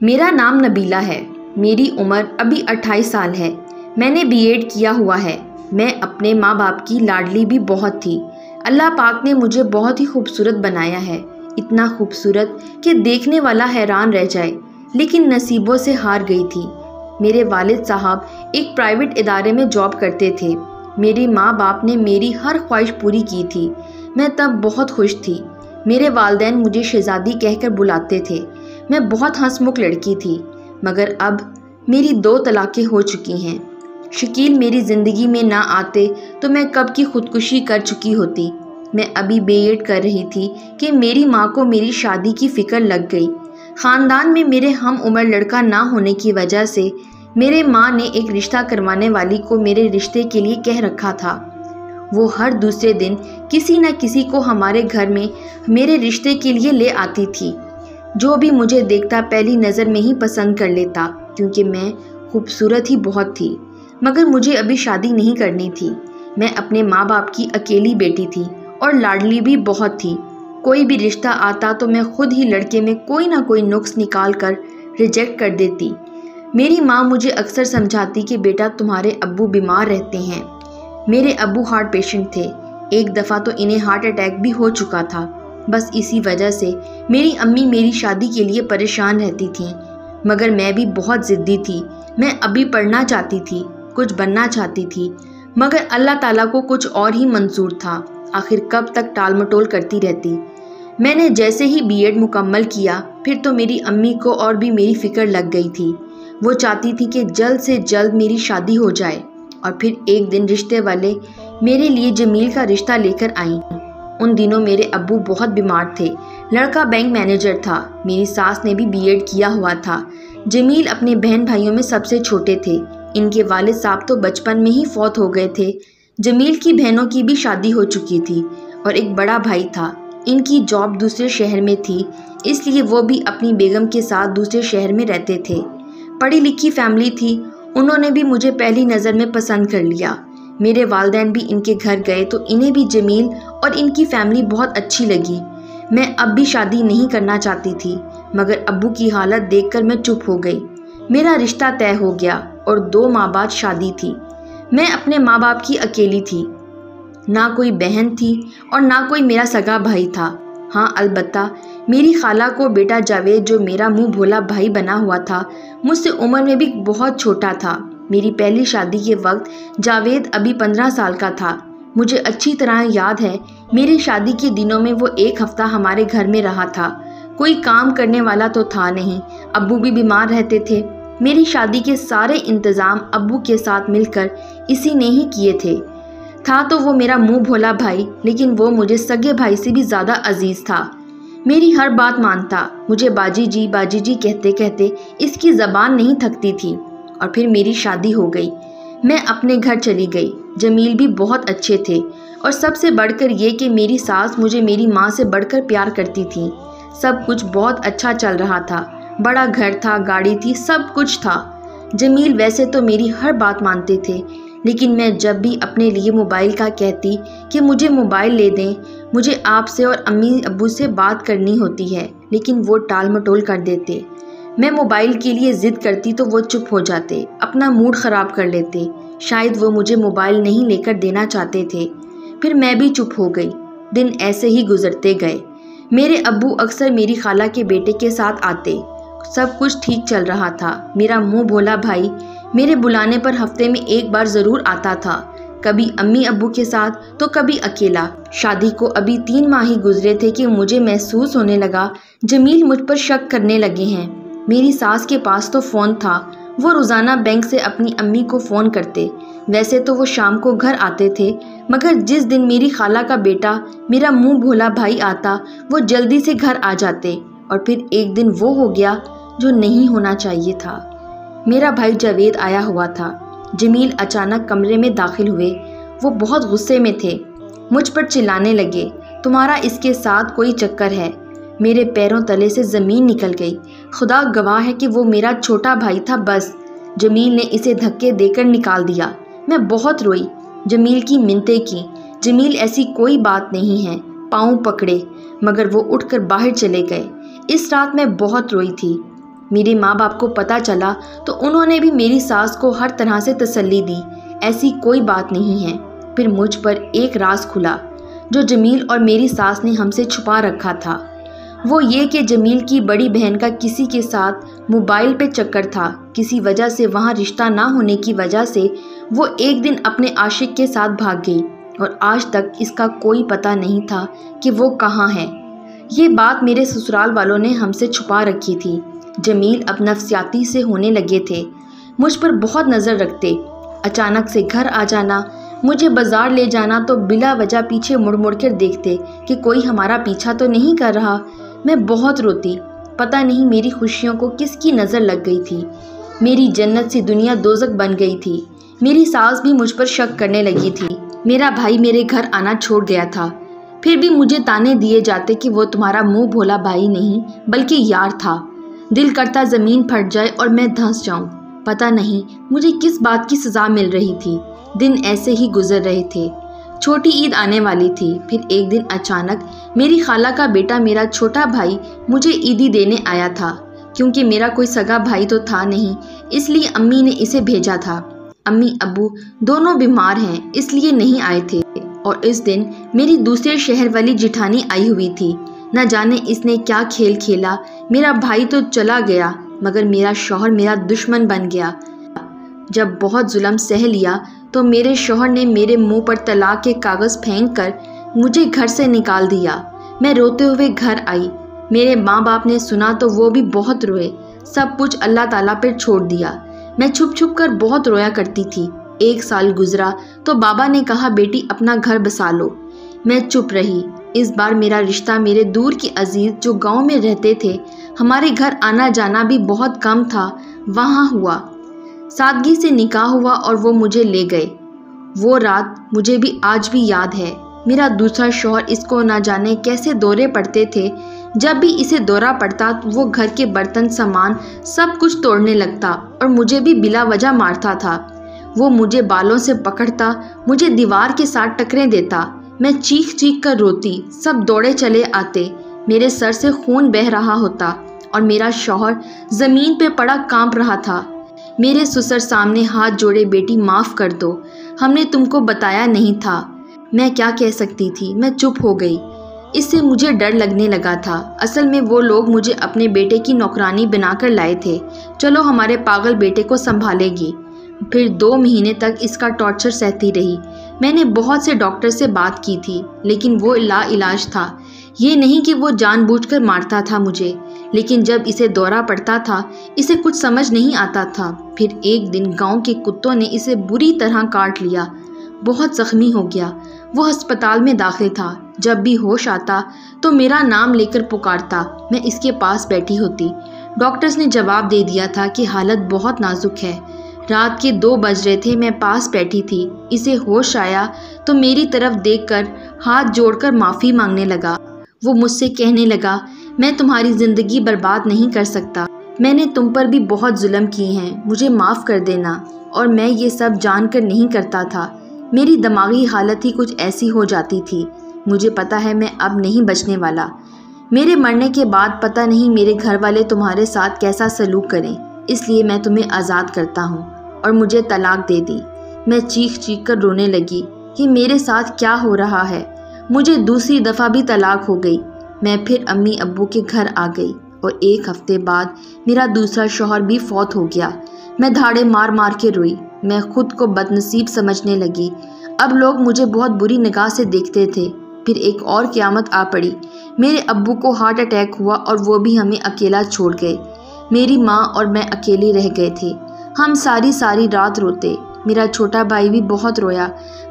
میرا نام نبیلہ ہے۔ میری عمر ابھی 28 سال ہے۔ میں نے بی ایڈ کیا ہوا ہے۔ میں اپنے ماں باپ کی لاڈلی بھی بہت تھی۔ اللہ پاک نے مجھے بہت ہی خوبصورت بنایا ہے، اتنا خوبصورت کہ دیکھنے والا حیران رہ جائے، لیکن نصیبوں سے ہار گئی تھی۔ میرے والد صاحب ایک پرائیویٹ ادارے میں جاب کرتے تھے۔ میرے ماں باپ نے میری ہر خواہش پوری کی تھی۔ میں تب بہت خوش تھی۔ میرے والدین مجھے شہزادی کہہ کر بلاتے تھے۔ میں بہت ہنس مکھ لڑکی تھی، مگر اب میری 2 طلاقیں ہو چکی ہیں۔ شکیل میری زندگی میں نہ آتے تو میں کب کی خودکشی کر چکی ہوتی۔ میں ابھی بی ایڈ کر رہی تھی کہ میری ماں کو میری شادی کی فکر لگ گئی۔ خاندان میں میرے ہم عمر لڑکا نہ ہونے کی وجہ سے میرے ماں نے ایک رشتہ کروانے والی کو میرے رشتے کے لیے کہہ رکھا تھا۔ وہ ہر دوسرے دن کسی نہ کسی کو ہمارے گھر میں میرے رشتے کے لیے لے آتی تھی۔ جو بھی مجھے دیکھتا پہلی نظر میں ہی پسند کر لیتا، کیونکہ میں خوبصورت ہی بہت تھی۔ مگر مجھے ابھی شادی نہیں کرنی تھی۔ میں اپنے ماں باپ کی اکیلی بیٹی تھی اور لاڈلی بھی بہت تھی۔ کوئی بھی رشتہ آتا تو میں خود ہی لڑکے میں کوئی نہ کوئی نقص نکال کر ریجیکٹ کر دیتی۔ میری ماں مجھے اکثر سمجھاتی کہ بیٹا تمہارے ابو بیمار رہتے ہیں۔ میرے ابو ہارٹ پیشنٹ تھے۔ ایک دفعہ تو انہیں ہارٹ اٹیک بھی ہو چکا تھا۔ بس اسی وجہ سے میری امی میری شادی کے لیے پریشان رہتی تھیں، مگر میں بھی بہت ضدی تھی۔ میں ابھی پڑھنا چاہتی تھی، کچھ بننا چاہتی تھی، مگر اللہ تعالیٰ کو کچھ اور ہی منظور تھا۔ آخر کب تک ٹال مٹول کرتی رہتی۔ میں نے جیسے ہی بی ایڈ مکمل کیا، پھر تو میری امی کو اور بھی میری فکر لگ گئی تھی۔ وہ چاہتی تھی کہ جلد سے جلد میری شادی ہو جائے۔ اور پھر ایک دن رشتے والے میرے لیے جمیل کا رشتہ لے کر آئیں۔ ان دنوں میرے ابو بہت بیمار تھے۔ لڑکا بینک مینیجر تھا۔ میری ساس نے بھی بی ایڈ کیا ہوا تھا۔ جمیل اپنے بہن بھائیوں میں سب سے چھوٹے تھے۔ ان کے والد صاحب تو بچپن میں ہی فوت ہو گئے تھے۔ جمیل کی بہنوں کی بھی شادی ہو چکی تھی اور ایک بڑا بھائی تھا۔ ان کی جاب دوسرے شہر میں تھی، اس لیے وہ بھی اپنی بیگم کے ساتھ دوسرے شہر میں رہتے تھے۔ پڑھی لکھی فیملی تھی، انہوں نے بھی مجھے پہلی نظر میں پسند کر لیا۔ میرے والدین بھی ان کے گھر گئے تو انہیں بھی جمیل اور ان کی فیملی بہت اچھی لگی۔ میں اب بھی شادی نہیں کرنا چاہتی تھی، مگر ابو کی حالت دیکھ کر میں چپ ہو گئی۔ میرا رشتہ طے ہو گیا اور 2 ماہ بعد شادی تھی۔ میں اپنے ماں باپ کی اکیلی تھی، نہ کوئی بہن تھی اور نہ کوئی میرا سگا بھائی تھا۔ ہاں البتہ میری خالہ کو بیٹا جاوید، جو میرا منہ بھولا بھائی بنا ہوا تھا، مجھ سے عمر میں بھی بہت چھوٹا تھا۔ میری پہلی شادی کے وقت جاوید ابھی 15 سال کا تھا۔ مجھے اچھی طرح یاد ہے، میری شادی کے دنوں میں وہ 1 ہفتہ ہمارے گھر میں رہا تھا۔ کوئی کام کرنے والا تو تھا نہیں، ابو بھی بیمار رہتے تھے۔ میری شادی کے سارے انتظام ابو کے ساتھ مل کر اسی نے ہی کیے تھے۔ تھا تو وہ میرا منہ بھولا بھائی، لیکن وہ مجھے سگے بھائی سے بھی زیادہ عزیز تھا۔ میری ہر بات مانتا، مجھے باجی جی کہتے کہتے اس کی زبان نہیں تھکتی تھی۔ اور پھر میری شادی ہو گئی۔ میں اپنے گھر چلی گئی۔ جمیل بھی بہت اچھے تھے، اور سب سے بڑھ کر یہ کہ میری ساس مجھے میری ماں سے بڑھ کر پیار کرتی تھی۔ سب کچھ بہت اچھا چل رہا تھا۔ بڑا گھر تھا، گاڑی تھی، سب کچھ تھا۔ جمیل ویسے تو میری ہر بات مانتے تھے، لیکن میں جب بھی اپنے لیے موبائل کا کہتی کہ مجھے موبائل لے دیں، مجھے آپ سے اور امی ابو سے بات کرنی ہوتی ہے، لیکن وہ ٹال مٹول کر دیتے۔ میں موبائل کے لیے ضد کرتی تو وہ چپ ہو جاتے، اپنا موڈ خراب کر لیتے۔ شاید وہ مجھے موبائل نہیں لے کر دینا چاہتے تھے۔ پھر میں بھی چپ ہو گئی۔ دن ایسے ہی گزرتے گئے۔ میرے ابو اکثر میری خالہ کے بیٹے کے ساتھ آتے۔ سب کچھ ٹھیک چل رہا تھا۔ میرا منہ بھولا بھائی میرے بلانے پر ہفتے میں 1 بار ضرور آتا تھا، کبھی امی ابو کے ساتھ تو کبھی اکیلا۔ شادی کو ابھی 3 ماہ ہی گزرے تھے کہ مجھے محسوس ہونے لگا جمیل مجھ پر شک کرنے لگے ہیں۔ میری ساس کے پاس تو فون تھا، وہ روزانہ بینک سے اپنی امی کو فون کرتے۔ ویسے تو وہ شام کو گھر آتے تھے، مگر جس دن میری خالہ کا بیٹا میرا منہ بھولا بھائی آتا، وہ جلدی سے گھر آ جاتے۔ اور پھر ایک دن وہ ہو گیا جو نہیں ہونا چاہیے تھا۔ میرا بھائی جاوید آیا ہوا تھا۔ جمیل اچانک کمرے میں داخل ہوئے۔ وہ بہت غصے میں تھے، مجھ پر چلانے لگے، تمہارا اس کے ساتھ کوئی چکر ہے۔ میرے پیروں تلے سے زمین نکل گئی۔ خدا گواہ ہے کہ وہ میرا چھوٹا بھائی تھا، بس جمیل نے اسے دھکے دے کر نکال دیا۔ میں بہت روئی، جمیل کی منتیں کی۔ جمیل ایسی کوئی بات نہیں ہے، پاؤں پکڑے، مگر وہ اٹھ کر باہر چلے گئے۔ اس رات میں بہت روئی تھی۔ میرے ماں باپ کو پتہ چلا تو انہوں نے بھی میری ساس کو ہر طرح سے تسلی دی، ایسی کوئی بات نہیں ہے۔ پھر مجھ پر ایک راز کھلا جو جمیل اور میری ساس نے ہم سے چھپا رکھا تھا، وہ یہ کہ جمیل کی بڑی بہن کا کسی کے ساتھ موبائل پہ چکر تھا۔ کسی وجہ سے وہاں رشتہ نہ ہونے کی وجہ سے وہ ایک دن اپنے عاشق کے ساتھ بھاگ گئی اور آج تک اس کا کوئی پتہ نہیں تھا کہ وہ کہاں ہے۔ یہ بات میرے سسرال والوں نے ہم سے چھپا رکھی تھی۔ جمیل اب نفسیاتی سے ہونے لگے تھے، مجھ پر بہت نظر رکھتے، اچانک سے گھر آ جانا، مجھے بازار لے جانا تو بلا وجہ پیچھے مڑ مڑ کر دیکھتے کہ کوئی ہمارا پیچھا تو نہیں کر رہا۔ میں بہت روتی، پتہ نہیں میری خوشیوں کو کس کی نظر لگ گئی تھی۔ میری جنت سی دنیا دوزخ بن گئی تھی۔ میری ساس بھی مجھ پر شک کرنے لگی تھی۔ میرا بھائی میرے گھر آنا چھوڑ گیا تھا، پھر بھی مجھے تانے دیے جاتے کہ وہ تمہارا منہ بھولا بھائی نہیں بلکہ یار تھا۔ دل کرتا زمین پھٹ جائے اور میں دھنس جاؤں۔ پتہ نہیں مجھے کس بات کی سزا مل رہی تھی۔ دن ایسے ہی گزر رہے تھے۔ چھوٹی عید آنے والی تھی۔ پھر ایک دن اچانک میری خالہ کا بیٹا، میرا چھوٹا بھائی، مجھے عیدی دینے آیا تھا۔ کیونکہ میرا کوئی سگا بھائی تو تھا نہیں، اس لیے امی نے اسے بھیجا تھا۔ امی ابو دونوں بیمار ہیں اس لیے نہیں آئے تھے، اور اس دن میری دوسرے شہر والی جٹھانی آئی ہوئی تھی۔ نہ جانے اس نے کیا کھیل کھیلا، میرا بھائی تو چلا گیا مگر میرا شوہر میرا دشمن بن گیا۔ جب بہت ظلم سہ لیا تو میرے شوہر نے میرے منہ پر طلاق کے کاغذ پھینک کر مجھے گھر سے نکال دیا۔ میں روتے ہوئے گھر آئی۔ میرے ماں باپ نے سنا تو وہ بھی بہت روئے۔ سب کچھ اللہ تعالیٰ پر چھوڑ دیا۔ میں چھپ چھپ کر بہت رویا کرتی تھی۔ 1 سال گزرا تو بابا نے کہا بیٹی اپنا گھر بسا لو۔ میں چپ رہی۔ اس بار میرا رشتہ میرے دور کے عزیز جو گاؤں میں رہتے تھے، ہمارے گھر آنا جانا بھی بہت کم تھا، وہاں ہوا۔ سادگی سے نکاح ہوا اور وہ مجھے لے گئے۔ وہ رات مجھے بھی آج بھی یاد ہے۔ میرا دوسرا شوہر، اس کو نہ جانے کیسے دورے پڑتے تھے، جب بھی اسے دورہ پڑتا وہ گھر کے برتن سامان سب کچھ توڑنے لگتا اور مجھے بھی بلا وجہ مارتا تھا۔ وہ مجھے بالوں سے پکڑتا، مجھے دیوار کے ساتھ ٹکریں دیتا، میں چیخ چیخ کر روتی، سب دوڑے چلے آتے، میرے سر سے خون بہہ رہا ہوتا اور میرا شوہر زمین پہ پڑا کانپ رہا تھا۔ میرے سسر سامنے ہاتھ جوڑے، بیٹی معاف کر دو، ہم نے تم کو بتایا نہیں تھا۔ میں کیا کہہ سکتی تھی، میں چپ ہو گئی۔ اس سے مجھے ڈر لگنے لگا تھا۔ اصل میں وہ لوگ مجھے اپنے بیٹے کی نوکرانی بنا کر لائے تھے، چلو ہمارے پاگل بیٹے کو سنبھالے گی۔ پھر 2 مہینے تک اس کا ٹارچر سہتی رہی۔ میں نے بہت سے ڈاکٹر سے بات کی تھی لیکن وہ لا علاج تھا۔ یہ نہیں کہ وہ جان بوجھ کر مارتا تھا مجھے، لیکن جب اسے دورہ پڑتا تھا اسے کچھ سمجھ نہیں آتا تھا۔ پھر ایک دن گاؤں کے کتوں نے اسے بری طرح کاٹ لیا، بہت زخمی ہو گیا۔ وہ ہسپتال میں داخل تھا۔ جب بھی ہوش آتا تو میرا نام لے کر پکارتا، میں اس کے پاس بیٹھی ہوتی۔ ڈاکٹرز نے جواب دے دیا تھا کہ حالت بہت نازک ہے۔ رات کے 2 بج رہے تھے، میں پاس بیٹھی تھی۔ اسے ہوش آیا تو میری طرف دیکھ کر ہاتھ جوڑ کر معافی مانگنے لگا۔ وہ مجھ سے کہنے لگا، میں تمہاری زندگی برباد نہیں کر سکتا، میں نے تم پر بھی بہت ظلم کیے ہیں، مجھے معاف کر دینا، اور میں یہ سب جان کر نہیں کرتا تھا۔ میری دماغی حالت ہی کچھ ایسی ہو جاتی تھی۔ مجھے پتا ہے میں اب نہیں بچنے والا۔ میرے مرنے کے بعد پتہ نہیں میرے گھر والے تمہارے ساتھ کیسا سلوک کریں، اس لیے میں تمہیں آزاد کرتا ہوں، اور مجھے طلاق دے دی۔ میں چیخ چیخ کر رونے لگی کہ میرے ساتھ کیا ہو رہا ہے۔ مجھے دوسری دفعہ بھی طلاق ہو گئی۔ میں پھر امی ابو کے گھر آ گئی اور 1 ہفتے بعد میرا دوسرا شوہر بھی فوت ہو گیا۔ میں دھاڑے مار مار کے روئی۔ میں خود کو بد نصیب سمجھنے لگی۔ اب لوگ مجھے بہت بری نگاہ سے دیکھتے تھے۔ پھر ایک اور قیامت آ پڑی۔ میرے ابو کو ہارٹ اٹیک ہوا اور وہ بھی ہمیں اکیلا چھوڑ گئے۔ میری ماں اور میں اکیلے رہ گئے تھے۔ ہم ساری رات روتے۔ میرا چھوٹا بھائی بھی بہت رویا۔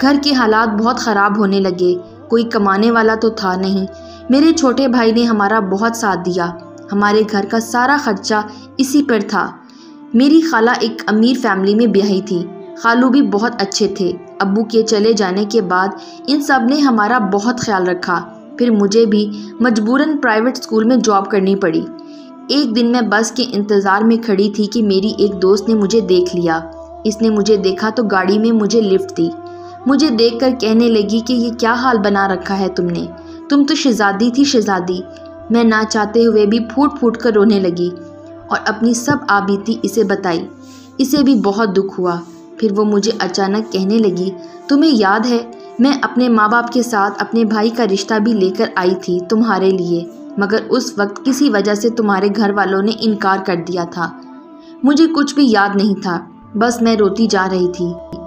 گھر کے حالات بہت خراب ہونے لگے، کوئی کمانے والا تو تھا نہیں۔ میرے چھوٹے بھائی نے ہمارا بہت ساتھ دیا۔ ہمارے گھر کا سارا خرچہ اسی پر تھا۔ میری خالہ ایک امیر فیملی میں بیاہی تھی۔ خالو بھی بہت اچھے تھے۔ ابو کے چلے جانے کے بعد ان سب نے ہمارا بہت خیال رکھا۔ پھر مجھے بھی مجبوراً پرائیویٹ اسکول میں جاب کرنی پڑی۔ ایک دن میں بس کے انتظار میں کھڑی تھی کہ میری ایک دوست نے مجھے دیکھ لیا۔ اس نے مجھے دیکھا تو گاڑی میں مجھے لفٹ دی۔ مجھے دیکھ کر کہنے لگی کہ یہ کیا حال بنا رکھا ہے تم نے، تم تو شہزادی تھی شہزادی۔ میں نہ چاہتے ہوئے بھی پھوٹ پھوٹ کر رونے لگی اور اپنی سب آبیتی اسے بتائی۔ اسے بھی بہت دکھ ہوا۔ پھر وہ مجھے اچانک کہنے لگی، تمہیں یاد ہے میں اپنے ماں باپ کے ساتھ اپنے بھائی کا رشتہ بھی لے کر آئی تھی تمہارے لیے، مگر اس وقت کسی وجہ سے تمہارے گھر والوں نے انکار کر دیا تھا۔ مجھے کچھ بھی یاد نہیں تھا، بس میں روتی جا رہی تھی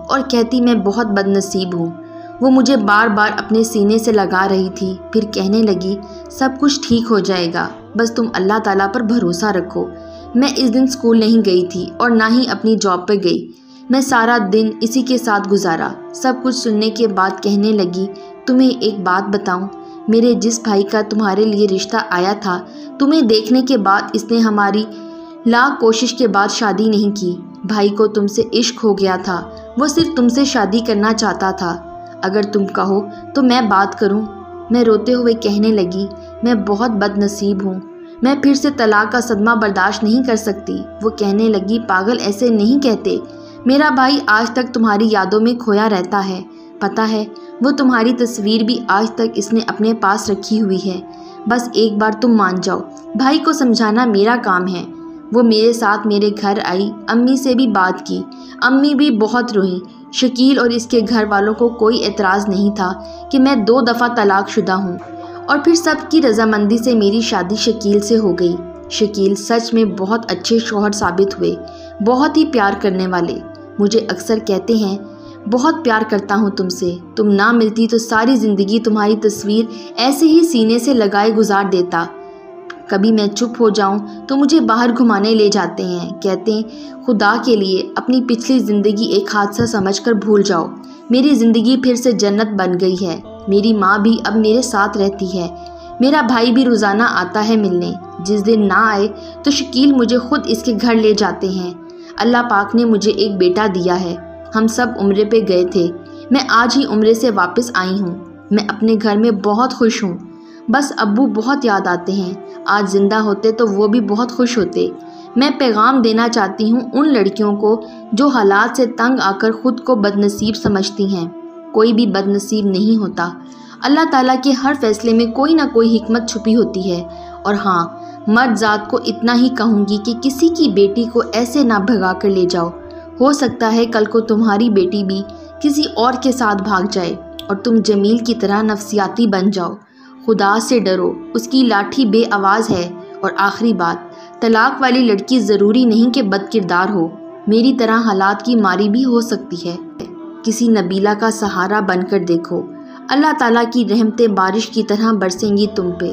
اور کہتی میں بہت بد نصیب ہوں۔ وہ مجھے بار بار اپنے سینے سے لگا رہی تھی، پھر کہنے لگی سب کچھ ٹھیک ہو جائے گا، بس تم اللہ تعالیٰ پر بھروسہ رکھو۔ میں اس دن اسکول نہیں گئی تھی اور نہ ہی اپنی جاب پہ گئی۔ میں سارا دن اسی کے ساتھ گزارا۔ سب کچھ سننے کے بعد کہنے لگی، تمہیں ایک بات بتاؤں، میرے جس بھائی کا تمہارے لیے رشتہ آیا تھا، تمہیں دیکھنے کے بعد اس نے ہماری لاکھ کوشش کے بعد شادی نہیں کی۔ بھائی کو تم سے عشق ہو گیا تھا، وہ صرف تم سے شادی کرنا چاہتا تھا۔ اگر تم کہو تو میں بات کروں۔ میں روتے ہوئے کہنے لگی، میں بہت بد نصیب ہوں، میں پھر سے طلاق کا صدمہ برداشت نہیں کر سکتی۔ وہ کہنے لگی، پاگل ایسے نہیں کہتے، میرا بھائی آج تک تمہاری یادوں میں کھویا رہتا ہے، پتہ ہے وہ تمہاری تصویر بھی آج تک اس نے اپنے پاس رکھی ہوئی ہے۔ بس ایک بار تم مان جاؤ، بھائی کو سمجھانا میرا کام ہے۔ وہ میرے ساتھ میرے گھر آئی، امی سے بھی بات کی، امی بھی بہت روئیں۔ شکیل اور اس کے گھر والوں کو کوئی اعتراض نہیں تھا کہ میں 2 دفعہ طلاق شدہ ہوں، اور پھر سب کی رضامندی سے میری شادی شکیل سے ہو گئی۔ شکیل سچ میں بہت اچھے شوہر ثابت ہوئے، بہت ہی پیار کرنے والے۔ مجھے اکثر کہتے ہیں، بہت پیار کرتا ہوں تم سے، تم نہ ملتی تو ساری زندگی تمہاری تصویر ایسے ہی سینے سے لگائے گزار دیتا۔ کبھی میں چپ ہو جاؤں تو مجھے باہر گھمانے لے جاتے ہیں، کہتے ہیں خدا کے لیے اپنی پچھلی زندگی ایک حادثہ سمجھ کر بھول جاؤ، میری زندگی پھر سے جنت بن گئی ہے۔ میری ماں بھی اب میرے ساتھ رہتی ہے، میرا بھائی بھی روزانہ آتا ہے ملنے۔ جس دن نہ آئے تو شکیل مجھے خود اس کے گھر لے جاتے ہیں۔ اللہ پاک نے مجھے ایک بیٹا دیا ہے۔ ہم سب عمرے پہ گئے تھے، میں آج ہی عمرے سے واپس آئی ہوں۔ میں اپنے گھر میں بہت خوش ہوں، بس ابو بہت یاد آتے ہیں، آج زندہ ہوتے تو وہ بھی بہت خوش ہوتے۔ میں پیغام دینا چاہتی ہوں ان لڑکیوں کو جو حالات سے تنگ آ کر خود کو بد نصیب سمجھتی ہیں، کوئی بھی بد نصیب نہیں ہوتا۔ اللہ تعالیٰ کے ہر فیصلے میں کوئی نہ کوئی حکمت چھپی ہوتی ہے۔ اور ہاں، مرد ذات کو اتنا ہی کہوں گی کہ کسی کی بیٹی کو ایسے نہ بھگا کر لے جاؤ، ہو سکتا ہے کل کو تمہاری بیٹی بھی کسی اور کے ساتھ بھاگ جائے اور تم جمیل کی طرح نفسیاتی بن جاؤ۔ خدا سے ڈرو، اس کی لاٹھی بے آواز ہے۔ اور آخری بات، طلاق والی لڑکی ضروری نہیں کہ بد کردار ہو، میری طرح حالات کی ماری بھی ہو سکتی ہے۔ کسی نبیلہ کا سہارا بن کر دیکھو، اللہ تعالیٰ کی رحمتیں بارش کی طرح برسیں گی تم پہ۔